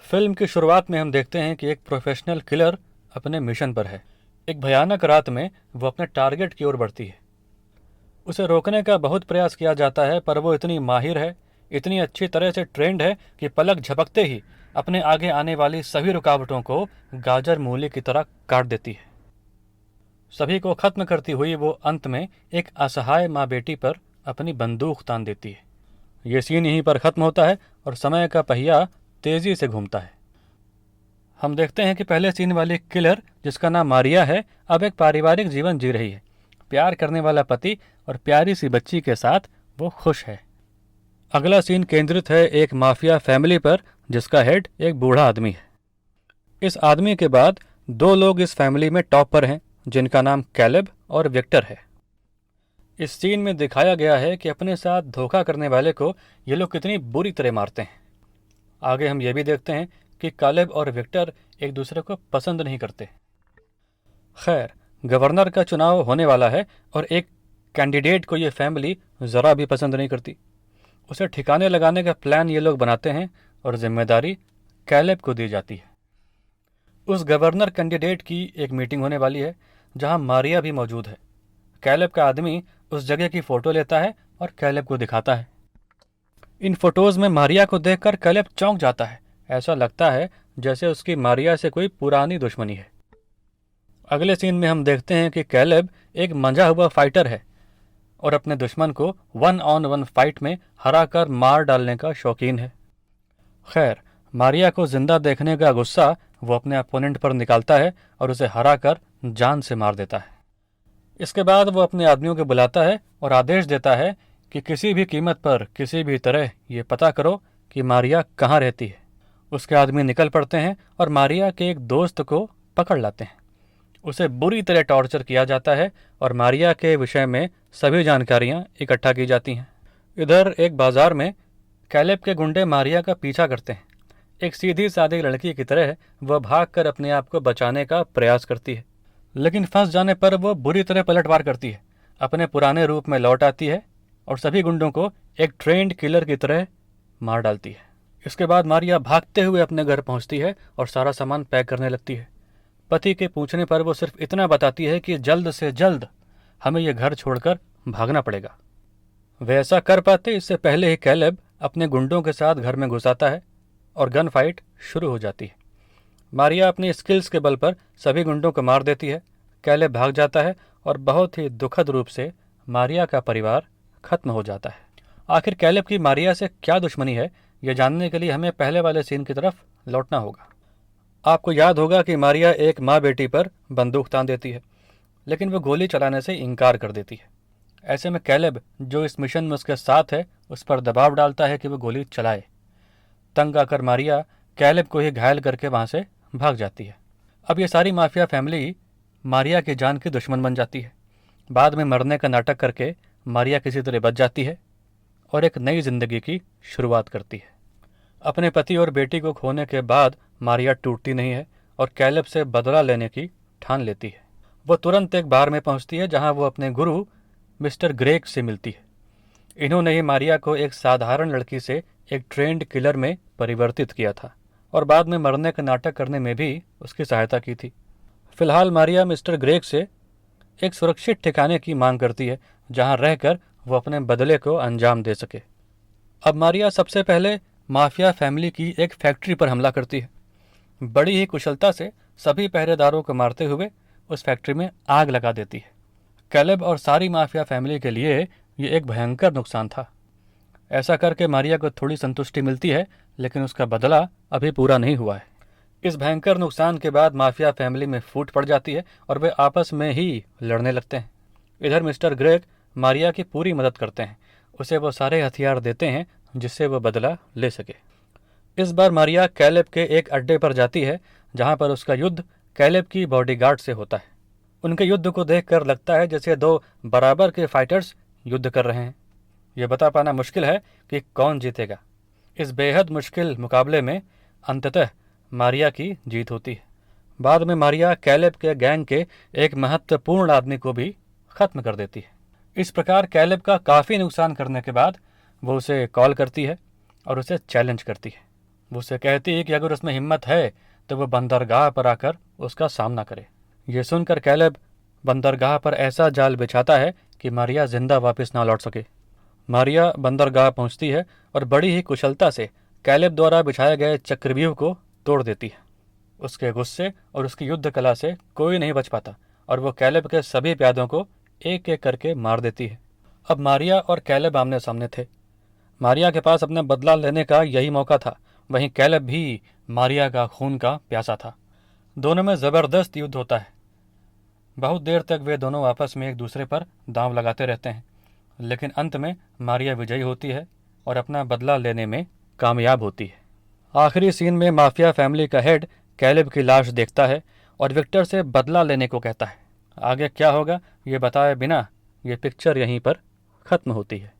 Film की शुरुआत में हम देखते हैं कि एक प्रोफेशनल किलर अपने मिशन पर है। एक भयानक रात में वो अपने टारगेट की ओर बढ़ती है। उसे रोकने का बहुत प्रयास किया जाता है, पर वो इतनी माहिर है, इतनी अच्छी तरह से ट्रेंड है कि पलक झपकते ही अपने आगे आने वाली सभी रुकावटों को गाजर मूली की तरह काट देती है। सभी को खत्म करती हुई वो अंत में एक असहाय माँ बेटी पर अपनी बंदूक तान देती है। ये सीन यहीं पर खत्म होता है और समय का पहिया तेजी से घूमता है। हम देखते हैं कि पहले सीन वाली किलर, जिसका नाम मारिया है, अब एक पारिवारिक जीवन जी रही है। प्यार करने वाला पति और प्यारी सी बच्ची के साथ वो खुश है। अगला सीन केंद्रित है एक माफिया फैमिली पर, जिसका हेड एक बूढ़ा आदमी है। इस आदमी के बाद दो लोग इस फैमिली में टॉप पर हैं, जिनका नाम कैलेब और विक्टर है। इस सीन में दिखाया गया है कि अपने साथ धोखा करने वाले को ये लोग कितनी बुरी तरह मारते हैं। आगे हम ये भी देखते हैं कि कैलेब और विक्टर एक दूसरे को पसंद नहीं करते। खैर, गवर्नर का चुनाव होने वाला है और एक कैंडिडेट को ये फैमिली ज़रा भी पसंद नहीं करती। उसे ठिकाने लगाने का प्लान ये लोग बनाते हैं और जिम्मेदारी कैलेब को दी जाती है। उस गवर्नर कैंडिडेट की एक मीटिंग होने वाली है, जहां मारिया भी मौजूद है। कैलेब का आदमी उस जगह की फ़ोटो लेता है और कैलेब को दिखाता है। इन फोटोज़ में मारिया को देखकर कैलेब चौंक जाता है। ऐसा लगता है जैसे उसकी मारिया से कोई पुरानी दुश्मनी है। अगले सीन में हम देखते हैं कि कैलेब एक मंझा हुआ फाइटर है और अपने दुश्मन को 1-on-1 फाइट में हराकर मार डालने का शौकीन है। खैर, मारिया को जिंदा देखने का गुस्सा वो अपने अपोनेंट पर निकालता है और उसे हराकर जान से मार देता है। इसके बाद वो अपने आदमियों को बुलाता है और आदेश देता है कि किसी भी कीमत पर, किसी भी तरह ये पता करो कि मारिया कहाँ रहती है। उसके आदमी निकल पड़ते हैं और मारिया के एक दोस्त को पकड़ लाते हैं। उसे बुरी तरह टॉर्चर किया जाता है और मारिया के विषय में सभी जानकारियां इकट्ठा की जाती हैं। इधर एक बाजार में कैलेब के गुंडे मारिया का पीछा करते हैं। एक सीधी सादी लड़की की तरह वह भागकर अपने आप को बचाने का प्रयास करती है, लेकिन फंस जाने पर वह बुरी तरह पलटवार करती है, अपने पुराने रूप में लौट आती है और सभी गुंडों को एक ट्रेंड किलर की तरह मार डालती है। इसके बाद मारिया भागते हुए अपने घर पहुंचती है और सारा सामान पैक करने लगती है। पति के पूछने पर वो सिर्फ इतना बताती है कि जल्द से जल्द हमें यह घर छोड़कर भागना पड़ेगा। वे ऐसा कर पाते इससे पहले ही कैलेब अपने गुंडों के साथ घर में घुस आता है और गन फाइट शुरू हो जाती है। मारिया अपनी स्किल्स के बल पर सभी गुंडों को मार देती है। कैलेब भाग जाता है और बहुत ही दुखद रूप से मारिया का परिवार खत्म हो जाता है। आखिर कैलेब की मारिया से क्या दुश्मनी है, यह जानने के लिए हमें पहले वाले सीन की तरफ लौटना होगा। आपको याद होगा कि मारिया एक माँ बेटी पर बंदूक तान देती है, लेकिन वो गोली चलाने से इनकार कर देती है। ऐसे में कैलेब, जो इस मिशन में उसके साथ है, उस पर दबाव डालता है कि वो गोली चलाए। तंग आकर मारिया कैलेब को ही घायल करके वहाँ से भाग जाती है। अब ये सारी माफिया फैमिली मारिया की जान की दुश्मन बन जाती है। बाद में मरने का नाटक करके मारिया किसी तरह बच जाती है और एक नई जिंदगी की शुरुआत करती है। अपने पति और बेटी को खोने के बाद मारिया टूटती नहीं है और कैलेब से बदला लेने की ठान लेती है। वो तुरंत एक बार में पहुंचती है जहां वो अपने गुरु मिस्टर ग्रेग से मिलती है। इन्होंने ही मारिया को एक साधारण लड़की से एक ट्रेंड किलर में परिवर्तित किया था और बाद में मरने का नाटक करने में भी उसकी सहायता की थी। फिलहाल मारिया मिस्टर ग्रेग से एक सुरक्षित ठिकाने की मांग करती है, जहां रहकर वो अपने बदले को अंजाम दे सके। अब मारिया सबसे पहले माफिया फैमिली की एक फैक्ट्री पर हमला करती है। बड़ी ही कुशलता से सभी पहरेदारों को मारते हुए उस फैक्ट्री में आग लगा देती है। कैलेब और सारी माफिया फैमिली के लिए ये एक भयंकर नुकसान था। ऐसा करके मारिया को थोड़ी संतुष्टि मिलती है, लेकिन उसका बदला अभी पूरा नहीं हुआ है। इस भयंकर नुकसान के बाद माफिया फैमिली में फूट पड़ जाती है और वे आपस में ही लड़ने लगते हैं। इधर मिस्टर ग्रेग मारिया की पूरी मदद करते हैं। उसे वो सारे हथियार देते हैं जिससे वो बदला ले सके। इस बार मारिया कैलेब के एक अड्डे पर जाती है, जहां पर उसका युद्ध कैलेब की बॉडीगार्ड से होता है। उनके युद्ध को देखकर लगता है जैसे दो बराबर के फाइटर्स युद्ध कर रहे हैं। यह बता पाना मुश्किल है कि कौन जीतेगा। इस बेहद मुश्किल मुकाबले में अंततः मारिया की जीत होती है। बाद में मारिया कैलेब के गैंग के एक महत्वपूर्ण आदमी को भी खत्म कर देती है। इस प्रकार कैलेब का काफ़ी नुकसान करने के बाद वो उसे कॉल करती है और उसे चैलेंज करती है। वो उसे कहती है कि अगर उसमें हिम्मत है तो वो बंदरगाह पर आकर उसका सामना करे। ये सुनकर कैलेब बंदरगाह पर ऐसा जाल बिछाता है कि मारिया जिंदा वापस ना लौट सके। मारिया बंदरगाह पहुंचती है और बड़ी ही कुशलता से कैलेब द्वारा बिछाए गए चक्रव्यूह को तोड़ देती है। उसके गुस्से और उसकी युद्ध कला से कोई नहीं बच पाता और वो कैलेब के सभी प्यादों को एक एक करके मार देती है। अब मारिया और कैलेब आमने सामने थे। मारिया के पास अपना बदला लेने का यही मौका था, वहीं कैलेब भी मारिया का खून का प्यासा था। दोनों में ज़बरदस्त युद्ध होता है। बहुत देर तक वे दोनों आपस में एक दूसरे पर दांव लगाते रहते हैं, लेकिन अंत में मारिया विजयी होती है और अपना बदला लेने में कामयाब होती है। आखिरी सीन में माफिया फैमिली का हेड कैलेब की लाश देखता है और विक्टर से बदला लेने को कहता है। आगे क्या होगा ये बताए बिना ये पिक्चर यहीं पर ख़त्म होती है।